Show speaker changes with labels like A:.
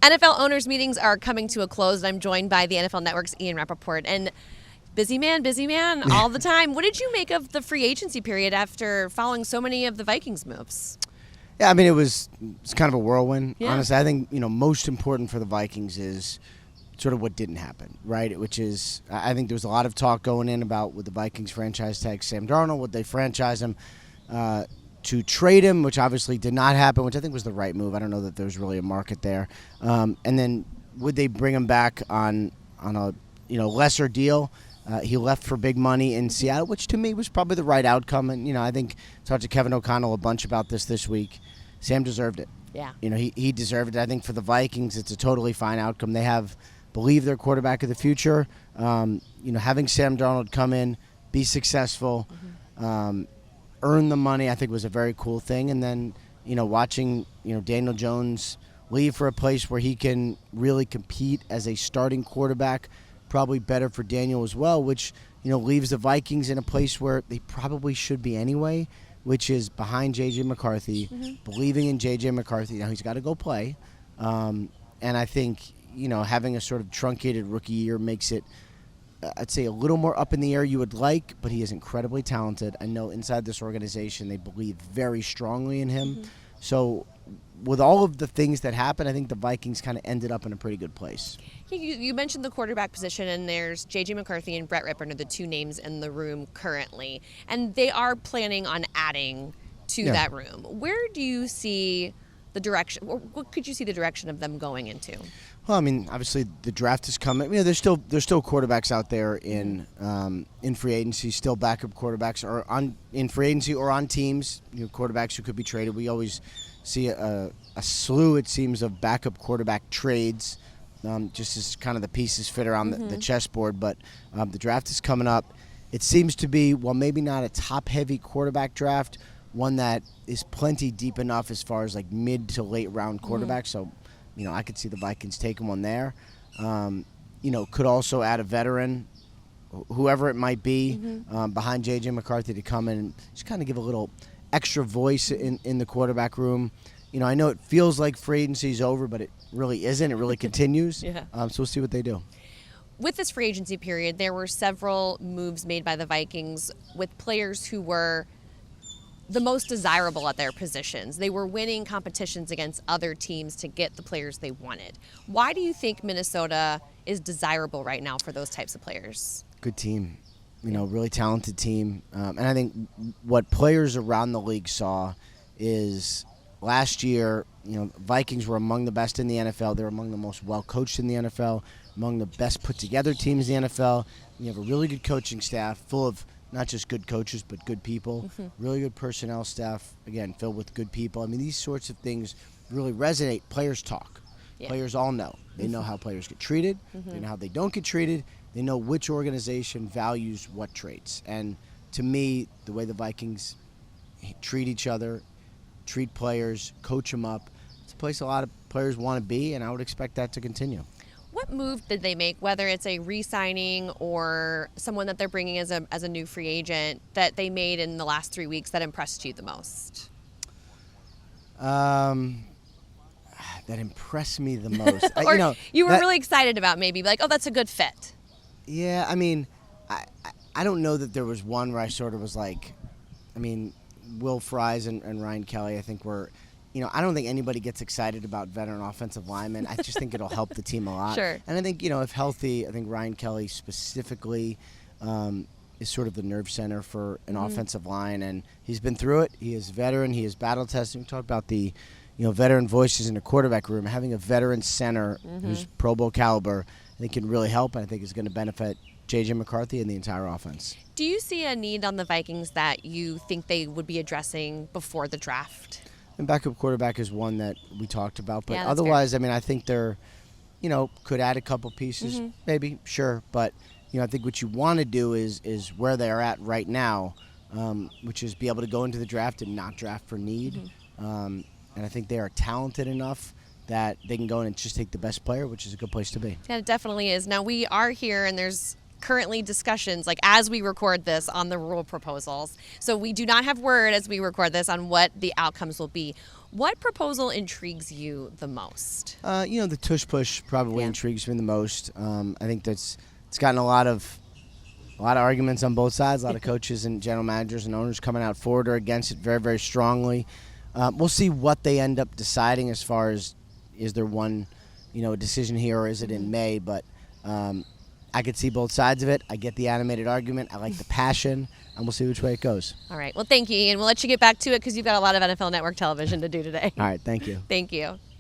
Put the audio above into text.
A: NFL owners meetings are coming to a close, and I'm joined by the NFL Network's Ian Rapoport. And busy man, all the time. What did you make of the free agency period after following so many of the Vikings moves?
B: Yeah, I mean, it's kind of a whirlwind.
A: Yeah.
B: Honestly, I think, most important for the Vikings is sort of what didn't happen, right? Which is, I think there was a lot of talk going in about would the Vikings franchise tag Sam Darnold, would they franchise him to trade him, which obviously did not happen, which I think was the right move. I don't know that there's really a market there. And then would they bring him back on a lesser deal? He left for big money in Seattle, which to me was probably the right outcome. And, I think I talked to Kevin O'Connell a bunch about this week. Sam deserved it.
A: Yeah.
B: He deserved it. I think for the Vikings, it's a totally fine outcome. They believe their quarterback of the future. Having Sam Darnold come in, be successful, earn the money, I think was a very cool thing. And then, watching, Daniel Jones leave for a place where he can really compete as a starting quarterback, probably better for Daniel as well, which, leaves the Vikings in a place where they probably should be anyway, which is behind J.J. McCarthy, believing in J.J. McCarthy. Now he's got to go play. And I think, having a sort of truncated rookie year makes it, I'd say, a little more up in the air you would like, but he is incredibly talented. I know inside this organization they believe very strongly in him. So with all of the things that happened, I think the Vikings kind of ended up in a pretty good place.
A: Yeah, you mentioned the quarterback position, and there's J.J. McCarthy and Brett Rippon are the two names in the room currently. And they are planning on adding to that room. Where do you see the direction, or what could you see the direction of them going into?
B: Well, I mean, obviously the draft is coming. There's still quarterbacks out there in free agency, still backup quarterbacks or in free agency or on teams. Quarterbacks who could be traded. We always see a slew, it seems, of backup quarterback trades, just as kind of the pieces fit around the chessboard. But the draft is coming up. It seems to be, well, maybe not a top-heavy quarterback draft, one that is plenty deep enough as far as like mid to late round quarterbacks. So, I could see the Vikings taking one there. Could also add a veteran, whoever it might be, behind J.J. McCarthy to come in and just kind of give a little extra voice in the quarterback room. I know it feels like free agency is over, but it really isn't. It really continues.
A: Yeah.
B: So we'll see what they do.
A: With this free agency period, there were several moves made by the Vikings with players who were the most desirable at their positions. They were winning competitions against other teams to get the players they wanted. Why do you think Minnesota is desirable right now for those types of players?
B: Good team, really talented team. And I think what players around the league saw is last year, Vikings were among the best in the NFL. They're among the most well-coached in the NFL, among the best put-together teams in the NFL. You have a really good coaching staff full of not just good coaches, but good people, really good personnel staff, again, filled with good people. I mean, these sorts of things really resonate. Players talk. Yeah. Players all know. They know how players get treated. They know how they don't get treated. They know which organization values what traits. And to me, the way the Vikings treat each other, treat players, coach them up, it's a place a lot of players want to be, and I would expect that to continue.
A: What move did they make, whether it's a re-signing or someone that they're bringing as a new free agent, that they made in the last 3 weeks that impressed you the most?
B: That impressed me the most.
A: Or you were really excited about, maybe like, oh, that's a good fit.
B: Yeah, I mean, I don't know that there was one where I sort of was like, Will Fries and Ryan Kelly, I think were, I don't think anybody gets excited about veteran offensive linemen. I just think it'll help the team a lot.
A: Sure.
B: And I think, if healthy, I think Ryan Kelly specifically is sort of the nerve center for an offensive line. And he's been through it. He is a veteran. He is battle tested. We talked about the, veteran voices in the quarterback room. Having a veteran center who's Pro Bowl caliber, I think can really help. And I think is going to benefit J.J. McCarthy and the entire offense.
A: Do you see a need on the Vikings that you think they would be addressing before the draft?
B: And backup quarterback is one that we talked about. But
A: yeah,
B: otherwise, fair. I think they're, could add a couple pieces, maybe, sure. But, I think what you want to do is where they're at right now, which is be able to go into the draft and not draft for need. And I think they are talented enough that they can go in and just take the best player, which is a good place to be.
A: Yeah, it definitely is. Now, we are here, and there's currently discussions, like as we record this, on the rule proposals. So we do not have word as we record this on what the outcomes will be. What proposal intrigues you the most?
B: The tush push probably
A: Yeah.
B: intrigues me the most. I think it's gotten a lot of arguments on both sides. A lot of coaches and general managers and owners coming out for it or against it very, very strongly. We'll see what they end up deciding as far as, is there one, decision here, or is it in May? But I could see both sides of it. I get the animated argument. I like the passion, and we'll see which way it goes.
A: All right. Well, thank you, Ian. We'll let you get back to it because you've got a lot of NFL Network television to do today.
B: All right. Thank you.
A: Thank you.